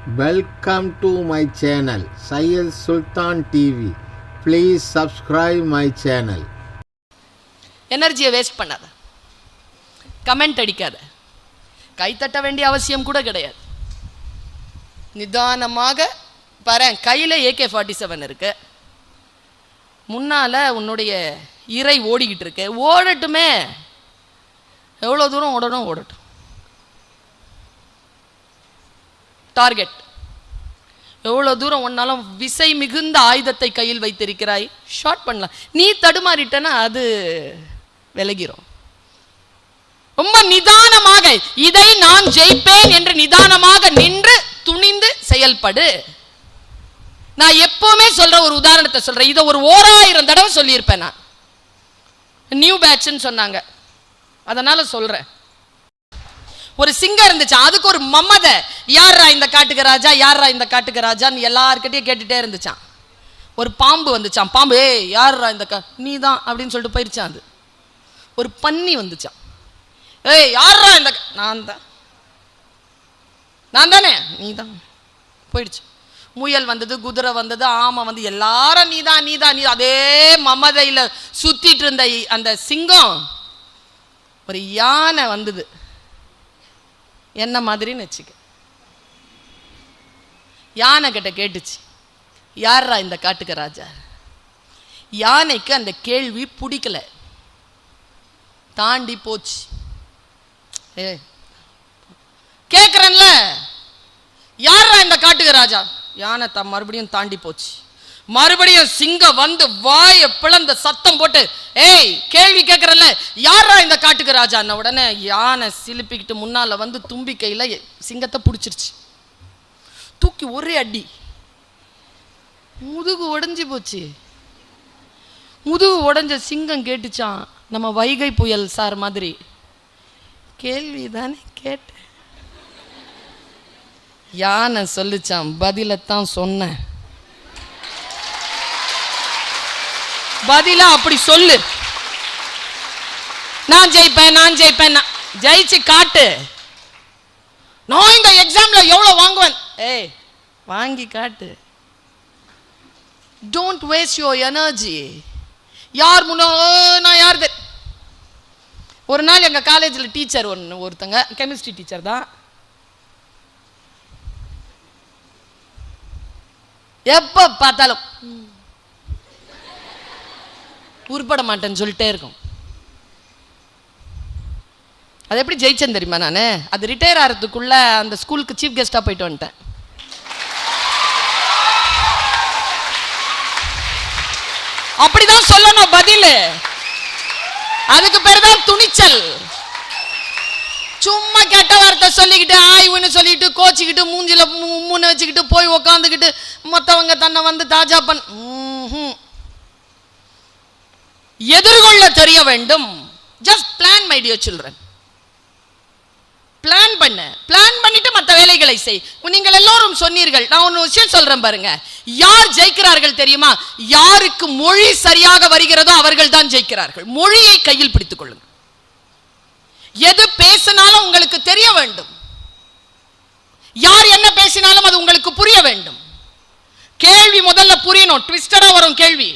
Welcome to my channel Syed Sultan TV. Please subscribe my channel. எனர்ஜியை waste பண்ணாத, comment அடிக்காத, கை தட்ட வேண்டிய அவசியம் கூட கிடையாது. நிதானமாக பாரு, கையில் AK-47 இருக்கு, முன்னால உன்னுடைய இறை ஓடிக்கிட்டு இருக்கு, ஓடட்டுமே. எவ்வளோ தூரம் ஓடணும் ஓடட்டும். டார்கெட் எவ்வளோ தூரம் ஒன்னாலும் விசை மிகுந்த ஆயுதத்தை கையில் வைத்திருக்கிறாய், ஷார்ட் பண்ணலாம். நீ தடுமாறிட்டனா அது விலகிறோம். ரொம்ப நிதானமாக இதை நான் ஜெயிப்பேன் என்று நிதானமாக நின்று துணிந்து செயல்படு. நான் எப்பவுமே சொல்ற ஒரு உதாரணத்தை சொல்றேன், இதை ஒரு 1000 தடவை சொல்லியிருப்பேன். நான் நியூ பேட்ச்னு சொன்னாங்க, அதனால சொல்றேன். ஒரு சிங்கம் இருந்துச்சு, அதுக்கு ஒரு மம்மத, யாரா இந்த காட்டுக்கு ராஜா, யாரா இந்த காட்டுக்கு ராஜான்னு எல்லார்கிட்டையும் கேட்டுட்டே இருந்துச்சான். ஒரு பாம்பு வந்துச்சான், பாம்பு ஏய் யாரா இந்த நீ தான் அப்படின்னு சொல்லிட்டு போயிருச்சான். அது ஒரு பன்னி வந்துச்சான், ஏய் யாரா இந்த நான் தானே, நீ தான் போயிடுச்சு. முயல் வந்தது, குதிரை வந்தது, ஆமை வந்து, எல்லாரும் நீதான் நீதான் நீ. அதே மமதையில சுத்திட்டு இருந்த அந்த சிங்கம் ஒரு யானை வந்தது, என்ன மாதிரின்னு வச்சுக்க. யானை கிட்ட கேட்டுச்சு, யாரா இந்த காட்டுக்கு ராஜா. யானைக்கு அந்த கேள்வி பிடிக்கல, தாண்டி போச்சு. கேக்குறேன்ல யாரா இந்த காட்டுக்கு ராஜா, யானை மறுபடியும் தாண்டி போச்சு. மறுபடியும் சிங்கம் வந்து வாயை பிளந்த சத்தம் போட்டு, ஏய் கேள்வி கேட்கறல்ல யாரா இந்த காட்டுக்கு ராஜான்ன உடனே யானை சிலுப்பிக்கிட்டு முன்னால வந்து தும்பி கையில சிங்கத்தை பிடிச்சிருச்சு. தூக்கி ஒரே அடி, முதுகு உடைஞ்சு போச்சு. முதுகு உடைஞ்ச சிங்கம் கேட்டுச்சான், நம்ம வைகை புயல் சார் மாதிரி, கேள்வி தானே கேட்ட. யானை சொல்லிச்சான், பதிலத்தான் சொன்னேன், பதில அப்படி சொல்லு. நான் ஜெயிப்பேன், நான் ஜெயிப்பேன், ஜெயிச்சு காட்டு. நான் இந்த எக்ஸாம்ல எவ்வளவு வாங்குவேன், ஏய் வாங்கி காட்டு. Don't waste your energy. யார் முன்னோ நான் யார். ஒரு நாள் எங்க காலேஜில் டீச்சர் ஒருத்தங்க, கெமிஸ்ட்ரி டீச்சர் தான், எப்ப பார்த்தாலும் உருப்பட மாட்டேன்னு சொல்லிட்டே இருக்கும். அது எப்படி ஜெயிச்சேன் தெரியுமா? நான் அது ரிட்டையர் ஆகிறதுக்குள்ள அந்த ஸ்கூலுக்கு சீஃப் கெஸ்டா போயிட்டு வந்துட்டேன். அப்படிதான் சொல்லணும் பதில். அதுக்கு பேர் தான் துணிச்சல். சும்மா கெட்ட வார்த்தை சொல்லிக்கிட்டு ஆய்வுன்னு சொல்லிட்டு கோச்சிக்கிட்டு மூஞ்சில முன்னு வச்சுக்கிட்டு போய் உக்காந்துக்கிட்டு மற்றவங்க தன்னை வந்து தாஜா எதிர்கொள்ள தெரிய வேண்டும். Just plan my dear children. Plan பண்ண, பிளான் பண்ணிட்டு மற்ற வேலைகளை செய். நீங்கள் எல்லோரும் சொன்னீர்கள், நான் ஒரு விஷயம் சொல்றேன் பாருங்க, யார் ஜெயிக்கிறார்கள் தெரியுமா? யாருக்கு மொழி சரியாக வருகிறதோ அவர்கள் தான் ஜெயிக்கிறார்கள். மொழியை கையில் பிடித்துக் கொள்ளுங்கள். எது பேசினாலும் உங்களுக்கு தெரிய வேண்டும், யார் என்ன பேசினாலும் அது உங்களுக்கு புரிய வேண்டும். கேள்வி முதல்ல புரியணும், ட்விஸ்டடா வரும் கேள்வி.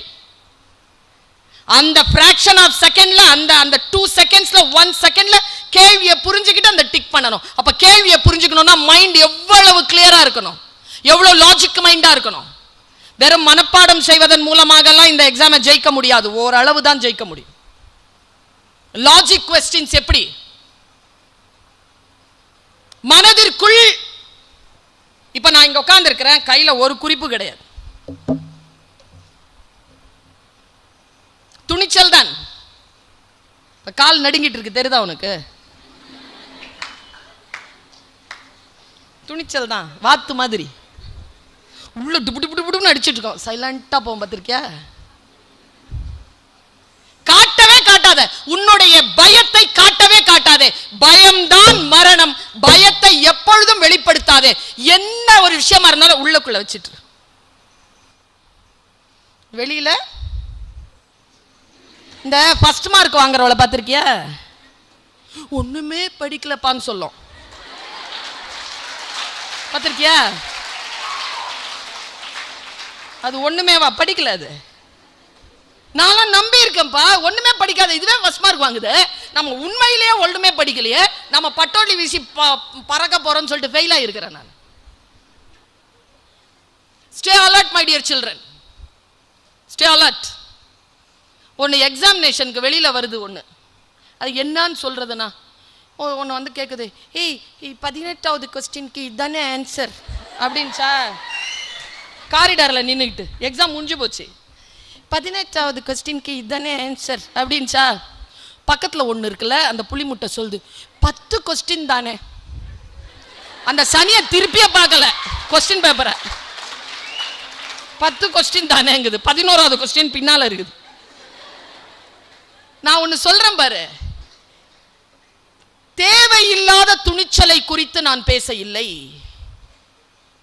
அந்த ஃபிராக்ஷன் ஆஃப் செகண்ட்ல, அந்த 2 செகண்ட்ஸ்ல 1 செகண்ட்ல கேள்வியை புரிஞ்சுக்கிட்டு அந்த டிக் பண்ணணும். அப்ப கேள்வியை புரிஞ்சுக்கணும்னா மைண்ட் எவ்வளவு கிளியரா இருக்கணும், எவ்வளவு லாஜிக் மைண்டா இருக்கணும். வெறும் மனப்பாடம் செய்வதன் மூலமாக எல்லாம் இந்த எக்ஸாமை ஜெயிக்க முடியாது, ஓரளவு தான் ஜெயிக்க முடியும். லாஜிக் क्वेश्चंस எப்படி மனதிற்குள். இப்ப நான் இங்க உட்கார்ந்து இருக்கிறேன், கையில ஒரு குறிப்பு கிடையாது, துணிச்சல் தான். கால் நடுங்கிட்டு இருக்கு, தெரியுதா உனக்கு? துணிச்சல் தான். வாத்து மாதிரி உள்ள டுபுன்னு அடிச்சுட்டு இருக்கோம், சைலண்டா போவோம், பார்த்திருக்கியா? காட்டவே காட்டாத, உன்னுடைய பயத்தை காட்டவே காட்டாதே. பயம்தான் மரணம். பயத்தை எப்பொழுதும் வெளிப்படுத்தாதே. என்ன ஒரு விஷயமா இருந்தாலும் உள்ளுக்குள்ள வச்சுட்டு, வெளியில இந்த ஃபர்ஸ்ட் மார்க் வாங்குறவளை பார்த்திருக்கியா? ஒண்ணுமே படிக்கலப்பான்னு சொல்லும், பார்த்திருக்கியா? அது ஒண்ணுமேவா படிக்கல? அது நான் நம்பி இருக்கேன்ப்பா. ஒண்ணுமே படிக்காத இதுவே ஃபர்ஸ்ட் மார்க் வாங்குது. நம்ம உண்மையிலேயே ஒண்ணுமே படிக்கலையே, நம்ம பட்டோலி வீசி பறக்க போறோம்னு சொல்லிட்டு ஃபெயில் ஆகிருக்கிறேன் நான். Stay alert my dear children, stay alert. ஒன்று எக்ஸாமினேஷனுக்கு வெளியில் வருது ஒன்று, அது என்னன்னு சொல்கிறதுனா ஒன்று வந்து கேட்குது, ஏய் 18வது கொஸ்டின்க்கு இதுதானே ஆன்சர் அப்படின்னு சார். காரிடாரில் நின்றுக்கிட்டு எக்ஸாம் முடிஞ்சு போச்சு, 18வது கொஸ்டின்க்கு இதுதானே ஆன்சர் அப்படின்னு சார். பக்கத்தில் ஒன்று இருக்குல்ல, அந்த புளிமுட்டை சொல்லுது 10 கொஸ்டின் தானே. அந்த சனியை திருப்பியே பார்க்கல கொஸ்டின் பேப்பரை, 10 கொஸ்டின் தானேங்குது, 11வது கொஸ்டின் பின்னால் இருக்குது. நான் ஒன்று சொல்றேன் பாரு, தேவையில்லாத துணிச்சலை குறித்து நான் பேச இல்லை.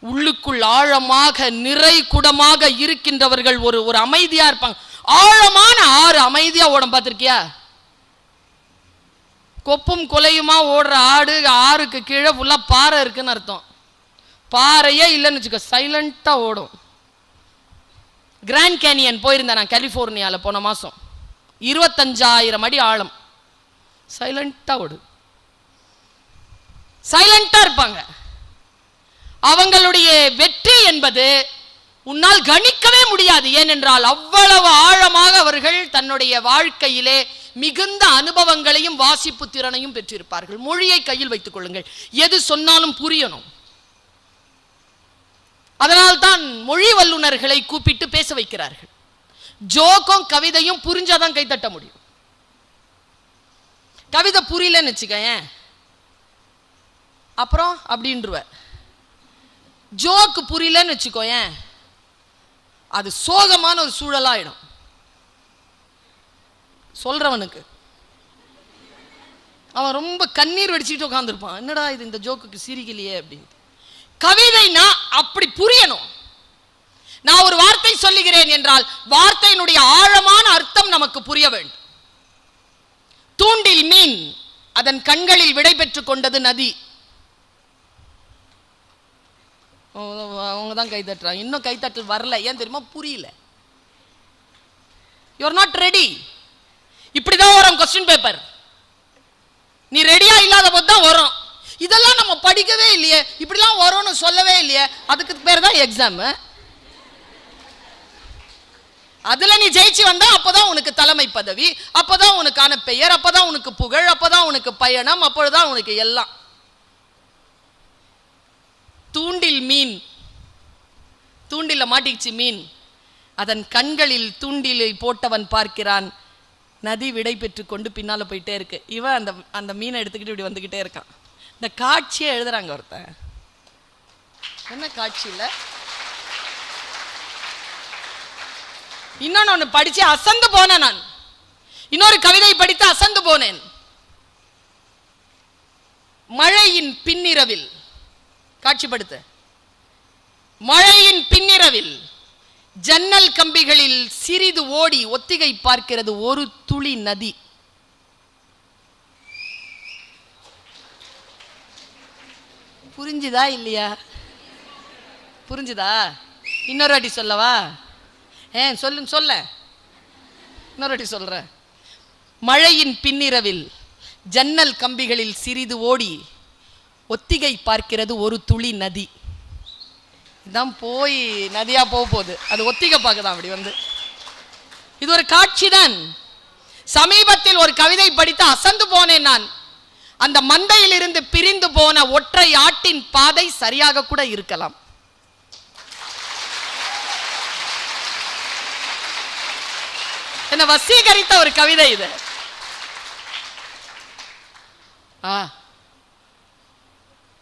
உள்ளுக்குள் ஆழமாக நிறை குடமாக இருக்கின்றவர்கள் ஒரு அமைதியா இருப்பாங்க. ஆழமான ஆறு அமைதியா ஓடும் பார்த்திருக்கியா? கொப்பும் கொலையுமா ஓடுற ஆடு, ஆறுக்கு கீழே ஃபுல்லா பாறை இருக்குன்னு அர்த்தம். பாறையே இல்லைன்னு வச்சுக்க, சைலண்டா ஓடும். கிராண்ட் கேனியன் போயிருந்தேன் நான் கலிபோர்னியால போன மாசம். 25,000 அடி ஆழம். சைலண்டா ஓடு, சைலண்டா இருப்பாங்க. அவங்களுடைய வெற்றி என்பது உன்னால் கணிக்கவே முடியாது. ஏனென்றால் அவ்வளவு ஆழமாக அவர்கள் தன்னுடைய வாழ்க்கையிலே மிகுந்த அனுபவங்களையும் வாசிப்பு திறனையும் பெற்றிருப்பார்கள். மொழியை கையில் வைத்துக் கொள்ளுங்கள், எது சொன்னாலும் புரியணும். அதனால்தான் மொழி வல்லுநர்களை கூப்பிட்டு பேச வைக்கிறார்கள். ஜோக்கும் கவிதையும் புரிஞ்சாதான் கைத்தட்ட முடியும். கவிதை புரியலன்னு வச்சுக்க அப்புறம் அப்படின்றுவ. ஜோக்கு புரியலன்னு வச்சுக்கோயேன், அது சோகமான ஒரு சூழலாயிடும் சொல்றவனுக்கு. அவன் ரொம்ப கண்ணீர் வடிச்சுட்டு உட்காந்துருப்பான், என்னடா இது இந்த ஜோக்குக்கு சிரிக்கலையே அப்படின்னு. கவிதைனா அப்படி புரியணும். நான் ஒரு வார்த்தை சொல்லுகிறேன் என்றால் வார்த்தையினுடைய ஆழமான அர்த்தம் நமக்கு புரிய வேண்டும். தூண்டில் மீன் அதன் கண்களில் விடை பெற்றுக் கொண்டது நதி. அவங்க தான் கை தட்டுறாங்க, இன்னும் கைத்தட்டல் வரல. ஏன் தெரியுமா? புரியல. You are not ready. இப்படிதான் வரும் கொஸ்டின் பேப்பர். நீ ரெடியா இல்லாத போது தான் வரும். இதெல்லாம் நம்ம படிக்கவே இல்லையே, இப்படிலாம் வரும்னு சொல்லவே இல்லையே, அதுக்கு பேர் தான் எக்ஸாம். அதுல நீ ஜெயிச்சு வந்தா அப்பதான் உனக்கு தலைமை பதவி, அப்பதான் உனக்கான பெயர், அப்பதான் உனக்கு புகழ், அப்பதான் உனக்கு பயணம், அப்பொழுதுதான் உனக்கு எல்லாம். தூண்டில் மீன், தூண்டில மாட்டிச்சு மீன், அதன் கண்களில் தூண்டிலை போட்டவன் பார்க்கிறான், நதி விடை பெற்று கொண்டு பின்னால போயிட்டே இருக்கு. இவன் அந்த அந்த மீனை எடுத்துக்கிட்டு இப்படி வந்துகிட்டே இருக்கான். இந்த காட்சியை எழுதுறாங்க ஒருத்தன். என்ன காட்சி இல்ல, இன்னொன்னு படிச்சு அசந்து போனேன் நான். இன்னொரு கவிதை படித்து அசந்து போனேன். மழையின் பின்னிரவில், காட்சிப்படுத்த, மழையின் பின்னிரவில் ஜன்னல் கம்பிகளில் சிறிது ஓடி ஒத்திகை பார்க்கிறது ஒரு துளி நதி. புரிஞ்சுதா இல்லையா? புரிஞ்சுதா? இன்னொரு வாட்டி சொல்லவா? சொல்லுங்க, சொல்ல இன்னொரு வாட்டி சொல்ற. மழையின் பின்னிரவில் ஜன்னல் கம்பிகளில் சிறிது ஓடி ஒத்திகை பார்க்கிறது ஒரு துளி நதி. இதான் போய் நதியா போகுது, அது ஒத்திகை பார்க்குதான் அப்படி வந்து. இது ஒரு காட்சி தான். சமீபத்தில் ஒரு கவிதை படித்து அசந்து போனேன் நான். அந்த மந்தையில் இருந்து பிரிந்து போன ஒற்றை ஆட்டின் பாதை சரியாக கூட இருக்கலாம். என்ன வசீகரித்த ஒரு கவிதை இது.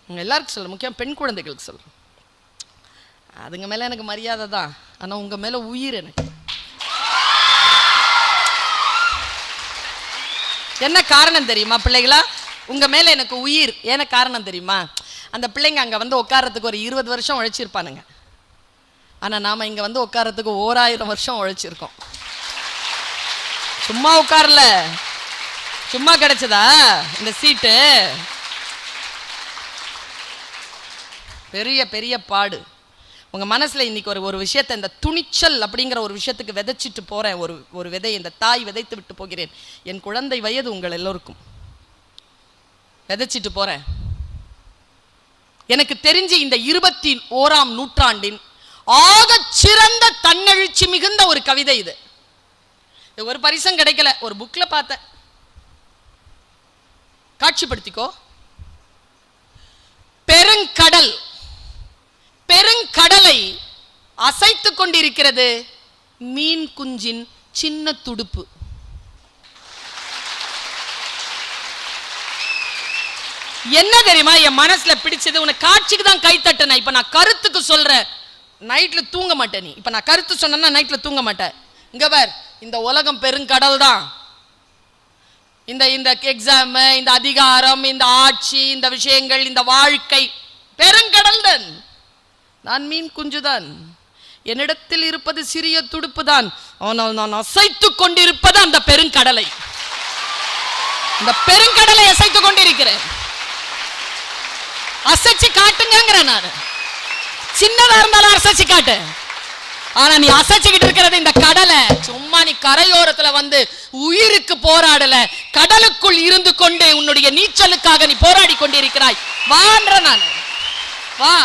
எல்லாருக்கும் சொல்ல, முக்கியம் பெண் குழந்தைகளுக்கு சொல்றேன். அதுங்க மேல எனக்கு மரியாதை தான், ஆனா உங்க மேல உயிர் எனக்கு. என்ன காரணம் தெரியுமா பிள்ளைகளா? உங்க மேல எனக்கு உயிர். ஏன்னா காரணம் தெரியுமா? அந்த பிள்ளைங்க அங்க வந்து உட்காரத்துக்கு ஒரு 20 வருஷம் உழைச்சிருப்பானுங்க. ஆனா நாம இங்க வந்து உட்காரத்துக்கு 1000 வருஷம் உழைச்சிருக்கோம். சும்மா உட்காரல, சும்மா கிடைச்சதா இந்த சீட்டு? பெரிய பெரிய பாடு. உங்க மனசுல இன்னைக்கு ஒரு விஷயத்தை, இந்த துணிச்சல் அப்படிங்கிற ஒரு விஷயத்துக்கு விதைச்சிட்டு போறேன். ஒரு விதை இந்த தாய் விதைத்து விட்டு போகிறேன். என் குழந்தை வயது உங்கள் எல்லோருக்கும் விதைச்சிட்டு போறேன். எனக்கு தெரிஞ்சு இந்த 21ஆம் நூற்றாண்டின் ஆக சிறந்த தன்னெழுச்சி மிகுந்த ஒரு கவிதை இது. ஒரு பரிசம் கிடைக்கல, ஒரு புக்ல பார்த்தேன். காட்சிப்படுத்திக்கோ. பெருங்கடல், பெருங்கடலை அசைத்துக் கொண்டிருக்கிறது மீன் குஞ்சின் சின்ன துடுப்பு. என்ன தெரியுமா என் மனசுல பிடிச்சது? உனக்கு காட்சிக்கு தான் கை தட்டின. இப்ப நான் கருத்துக்கு சொல்றேன். நைட்ல தூங்க மாட்டேன். நீ இப்ப நான் கருத்து சொன்னா நைட்ல தூங்க மாட்டேன். இங்க பார், இந்த உலகம் பெருங்கடல் தான். இந்த எக்ஸாம், இந்த அதிகாரம், இந்த ஆட்சி, இந்த விஷயங்கள், இந்த வாழ்க்கை பெருங்கடல் தான். நான் மீன் குஞ்சுதான். என்னிடத்தில் இருப்பது சிறிய துடுப்பு தான். ஆனால் நான் அசைத்துக் கொண்டிருப்பது அந்த பெருங்கடலை. இந்த பெருங்கடலை அசைத்துக் கொண்டிருக்கிறேன். அசைச்சு காட்டுங்கிற நான். சின்னதா இருந்தாலும் அசைச்சு காட்டு. ஆனா நீ அசைச்சுக்கிட்டு இருக்கிறது இந்த கடலை. சும்மா நீ கரையோரத்துல வந்து உயிருக்கு போராடல, கடலுக்குள் இருந்து கொண்டு உன்னுடைய நீச்சலுக்காக நீ போராடி கொண்டிருக்கிறாய். வான்ற நான், வா.